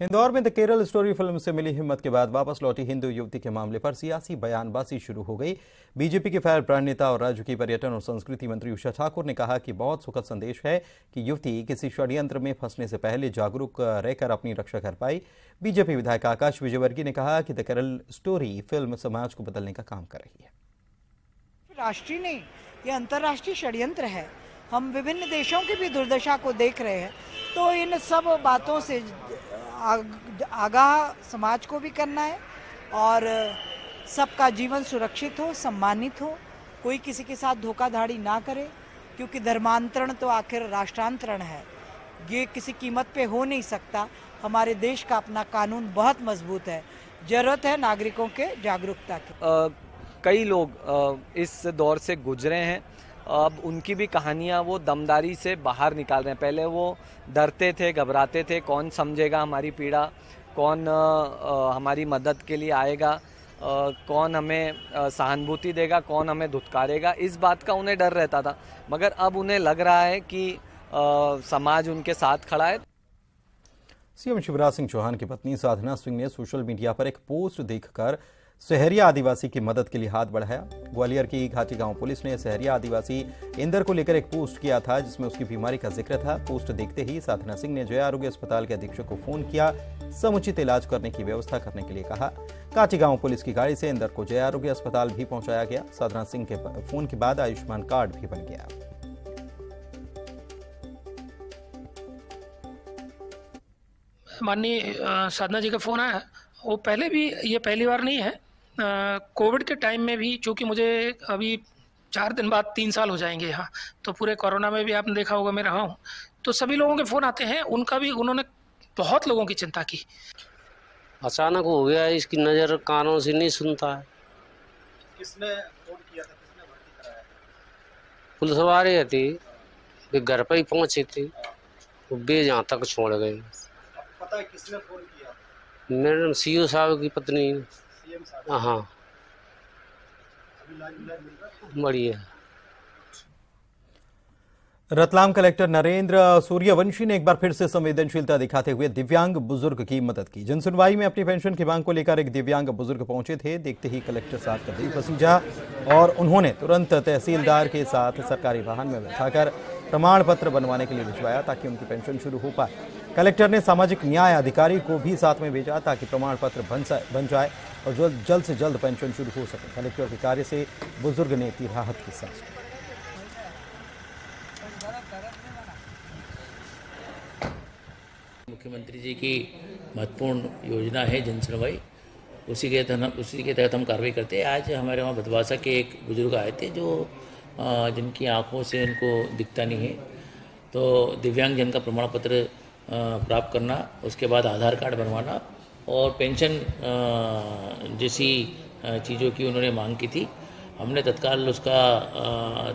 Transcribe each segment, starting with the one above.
इंदौर में the Kerala story film से मिली हिम्मत के बाद वापस लौटी हिंदू युवती के मामले पर सियासी बयानबाजी शुरू हो गई। बीजेपी के फायर ब्रांड नेता और राज्य की पर्यटन और संस्कृति मंत्री उषा ठाकुर ने कहा कि बहुत सुखद संदेश है कि युवती किसी षड्यंत्र में फंसने से पहले जागरूक रहकर अपनी रक्षा कर पाई। बीजेपी विधायक आकाश विजयवर्गीय ने कहा कि द केरल स्टोरी फिल्म समाज को बदलने का काम कर रही है। राष्ट्रीय नहीं, ये अंतर्राष्ट्रीय षड्यंत्र है। हम विभिन्न देशों की भी दुर्दशा को देख रहे हैं, तो इन सब बातों से आगाह समाज को भी करना है और सबका जीवन सुरक्षित हो, सम्मानित हो, कोई किसी के साथ धोखाधड़ी ना करे, क्योंकि धर्मांतरण तो आखिर राष्ट्रांतरण है। ये किसी कीमत पे हो नहीं सकता। हमारे देश का अपना कानून बहुत मजबूत है। जरूरत है नागरिकों के जागरूकता की। कई लोग इस दौर से गुजरे हैं, अब उनकी भी कहानियाँ वो दमदारी से बाहर निकाल रहे हैं। पहले वो डरते थे, घबराते थे, कौन समझेगा हमारी पीड़ा, कौन हमारी मदद के लिए आएगा, कौन हमें सहानुभूति देगा, कौन हमें धुतकारेगा, इस बात का उन्हें डर रहता था। मगर अब उन्हें लग रहा है कि समाज उनके साथ खड़ा है। सीएम शिवराज सिंह चौहान की पत्नी साधना सिंह ने सोशल मीडिया पर एक पोस्ट देखकर सहरिया आदिवासी की मदद के लिए हाथ बढ़ाया। ग्वालियर की घाटी गांव पुलिस ने सहरिया आदिवासी इंदर को लेकर एक पोस्ट किया था, जिसमें उसकी बीमारी का जिक्र था। पोस्ट देखते ही साधना सिंह ने जय आरोग्य अस्पताल के अधीक्षक को फोन किया, समुचित इलाज करने की व्यवस्था करने के लिए कहा। घाटी गांव पुलिस की गाड़ी से इंदर को जय आरोग्य अस्पताल भी पहुंचाया गया। साधना सिंह के फोन के बाद आयुष्मान कार्ड भी बन गया। माननीय साधना जी का फोन आया, वो पहले भी, ये पहली बार नहीं है। कोविड के टाइम में भी, चूँकि मुझे अभी 4 दिन बाद 3 साल हो जाएंगे यहाँ, तो पूरे कोरोना में भी आपने देखा होगा मैं रहा हूँ, तो सभी लोगों के फ़ोन आते हैं। उनका भी, उन्होंने बहुत लोगों की चिंता की। अचानक हो गया, इसकी नज़र कानों से नहीं सुनता है। किसने फोन किया था, किसने भर्ती कराया? पुलिस वाले थी, वे घर पर ही पहुंची थी, वो बे जहाँ तक छोड़ गए। पता है किसने फोन किया? मैडम सीओ साहब की पत्नी। सीएम साहब? हाँ, अभी इलाज मिल रहा है? बढ़िया। रतलाम कलेक्टर नरेंद्र सूर्यवंशी ने एक बार फिर से संवेदनशीलता दिखाते हुए दिव्यांग बुजुर्ग की मदद की। जनसुनवाई में अपनी पेंशन की मांग को लेकर एक दिव्यांग बुजुर्ग पहुंचे थे। देखते ही कलेक्टर साहब का दिल पसीजा और उन्होंने तुरंत तहसीलदार के साथ सरकारी वाहन में बैठाकर प्रमाण पत्र बनवाने के लिए भिजवाया, ताकि उनकी पेंशन शुरू हो पाए। कलेक्टर ने सामाजिक न्याय अधिकारी को भी साथ में भेजा, ताकि प्रमाण पत्र बन जाए और जल्द से जल्द पेंशन शुरू हो सके। कलेक्टर के कार्य से बुजुर्ग ने इतनी राहत की सांस ली। मुख्यमंत्री जी की महत्वपूर्ण योजना है जनसुनवाई, उसी के तहत हम कार्रवाई करते हैं। आज हमारे वहाँ बदवासा के एक बुजुर्ग आए थे जो जिनकी आंखों से उनको दिखता नहीं है, तो दिव्यांगजन का प्रमाण पत्र प्राप्त करना, उसके बाद आधार कार्ड बनवाना और पेंशन जैसी चीज़ों की उन्होंने मांग की थी। हमने तत्काल उसका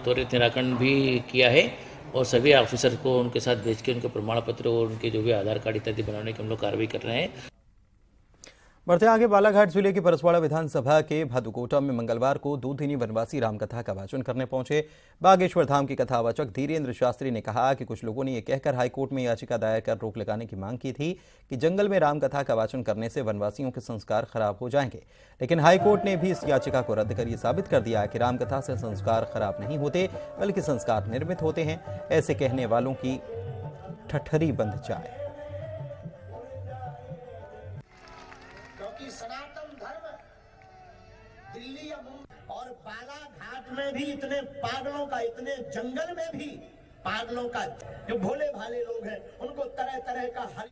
त्वरित निराकरण भी किया है और सभी ऑफिसर को उनके साथ भेज के उनके प्रमाण पत्र और उनके जो भी आधार कार्ड इत्यादि बनाने की हम लोग कार्रवाई कर रहे हैं। बढ़ते आगे, बालाघाट जिले की परसवाड़ा विधानसभा के भादुकोटा में मंगलवार को 2 दिनी वनवासी रामकथा का वाचन करने पहुंचे बागेश्वर धाम के कथावाचक धीरेन्द्र शास्त्री ने कहा कि कुछ लोगों ने यह कहकर हाईकोर्ट में याचिका दायर कर रोक लगाने की मांग की थी कि जंगल में रामकथा का वाचन करने से वनवासियों के संस्कार खराब हो जाएंगे, लेकिन हाईकोर्ट ने भी इस याचिका को रद्द कर यह साबित कर दिया कि रामकथा से संस्कार खराब नहीं होते, बल्कि संस्कार निर्मित होते हैं। ऐसे कहने वालों की ठठरी बंध जाए। सनातन धर्म दिल्ली और बालाघाट में भी इतने पागलों का, इतने जंगल में भी पागलों का, जो भोले भाले लोग हैं, उनको तरह तरह का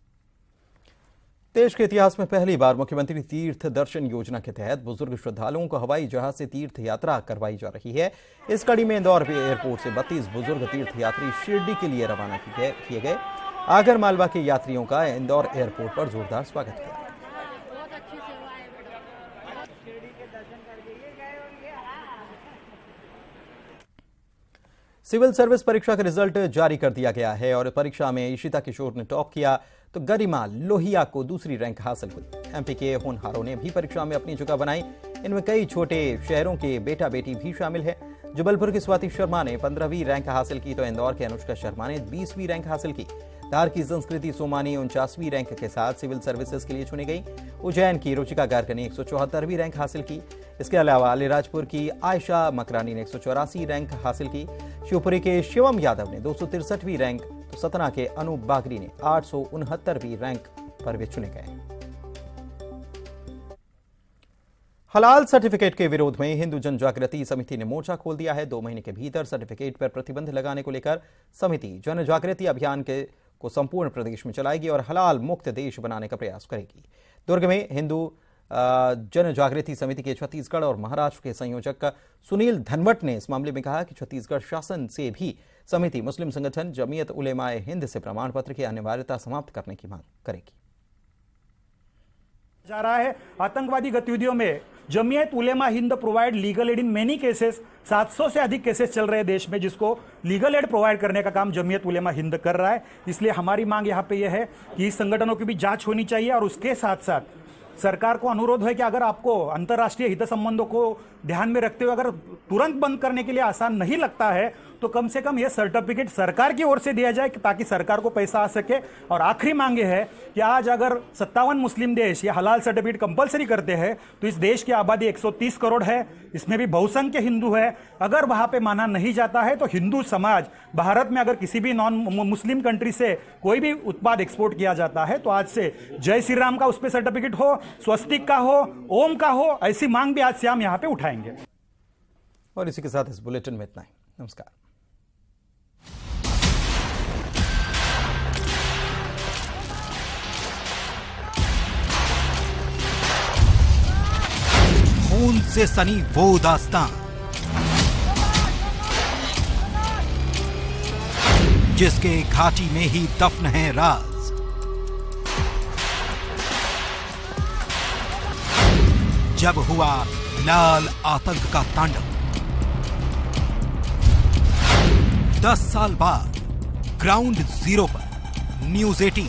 देश के इतिहास में पहली बार मुख्यमंत्री तीर्थ दर्शन योजना के तहत बुजुर्ग श्रद्धालुओं को हवाई जहाज से तीर्थ यात्रा करवाई जा रही है। इस कड़ी में इंदौर एयरपोर्ट से 32 बुजुर्ग तीर्थ यात्री शिरडी के लिए रवाना किए गए। आगर मालवा के यात्रियों का इंदौर एयरपोर्ट पर जोरदार स्वागत किया। सिविल सर्विस परीक्षा का रिजल्ट जारी कर दिया गया है और परीक्षा में ईशिता किशोर ने टॉप किया तो गरिमा लोहिया को दूसरी रैंक हासिल हुई। एमपी के होनहारों ने भी परीक्षा में अपनी जगह बनाई। इनमें कई छोटे शहरों के बेटा बेटी भी शामिल है। जबलपुर की स्वाति शर्मा ने 15वीं रैंक हासिल की तो इंदौर के अनुष्का शर्मा ने 20वीं रैंक हासिल की। धार की संस्कृति सोमानी 49वीं रैंक के साथ सिविल सर्विसेज के लिए चुनी गई। उज्जैन की रुचिका गारकर ने 174वीं रैंक हासिल की। इसके अलावा अलीराजपुर की आयशा मकरानी ने 184 रैंक हासिल की। शिवपुरी के शिवम यादव ने 263वीं रैंक, तो सतना के अनूप बागरी ने 869वीं रैंक पर वे चुने गए। हलाल सर्टिफिकेट के विरोध में हिंदू जन जागृति समिति ने मोर्चा खोल दिया है। 2 महीने के भीतर सर्टिफिकेट पर प्रतिबंध लगाने को लेकर समिति जन जागृति अभियान को संपूर्ण प्रदेश में चलाएगी और हलाल मुक्त देश बनाने का प्रयास करेगी। दुर्ग में हिंदू जन जागृति समिति के छत्तीसगढ़ और महाराष्ट्र के संयोजक सुनील धनवट ने इस मामले में कहा कि छत्तीसगढ़ शासन से भी समिति मुस्लिम संगठन जमीयत उलेमाए हिंद से प्रमाण पत्र की अनिवार्यता समाप्त करने की मांग करेगी। जा रहा है आतंकवादी गतिविधियों में Jamiat Ulema Hind provide legal aid in many cases. 700 से अधिक केसेस चल रहे हैं देश में, जिसको लीगल एड प्रोवाइड करने का काम जमीयत उलेमा हिंद कर रहा है। इसलिए हमारी मांग यहाँ पे यह है कि इस संगठनों की भी जांच होनी चाहिए और उसके साथ साथ सरकार को अनुरोध है कि अगर आपको अंतर्राष्ट्रीय हित संबंधों को ध्यान में रखते हुए अगर तुरंत बंद करने के लिए आसान नहीं लगता है तो कम से कम यह सर्टिफिकेट सरकार की ओर से दिया जाए ताकि सरकार को पैसा आ सके। और आखिरी मांग यह है कि आज अगर 57 मुस्लिम देश ये हलाल सर्टिफिकेट कंपलसरी करते हैं तो इस देश की आबादी 130 करोड़ है, इसमें भी बहुसंख्य हिंदू है। अगर वहां पे माना नहीं जाता है तो हिंदू समाज भारत में अगर किसी भी नॉन मुस्लिम कंट्री से कोई भी उत्पाद एक्सपोर्ट किया जाता है तो आज से जय श्री राम का उस पर सर्टिफिकेट हो, स्वस्तिक का हो, ओम का हो, ऐसी मांग भी आज से हम यहाँ पे उठाएंगे। और इसी के साथ इस बुलेटिन में इतना ही। नमस्कार। खून से सनी वो दास्तां जिसके घाटी में ही दफन है राज। जब हुआ लाल आतंक का तांडव, 10 साल बाद ग्राउंड जीरो पर न्यूज़ 18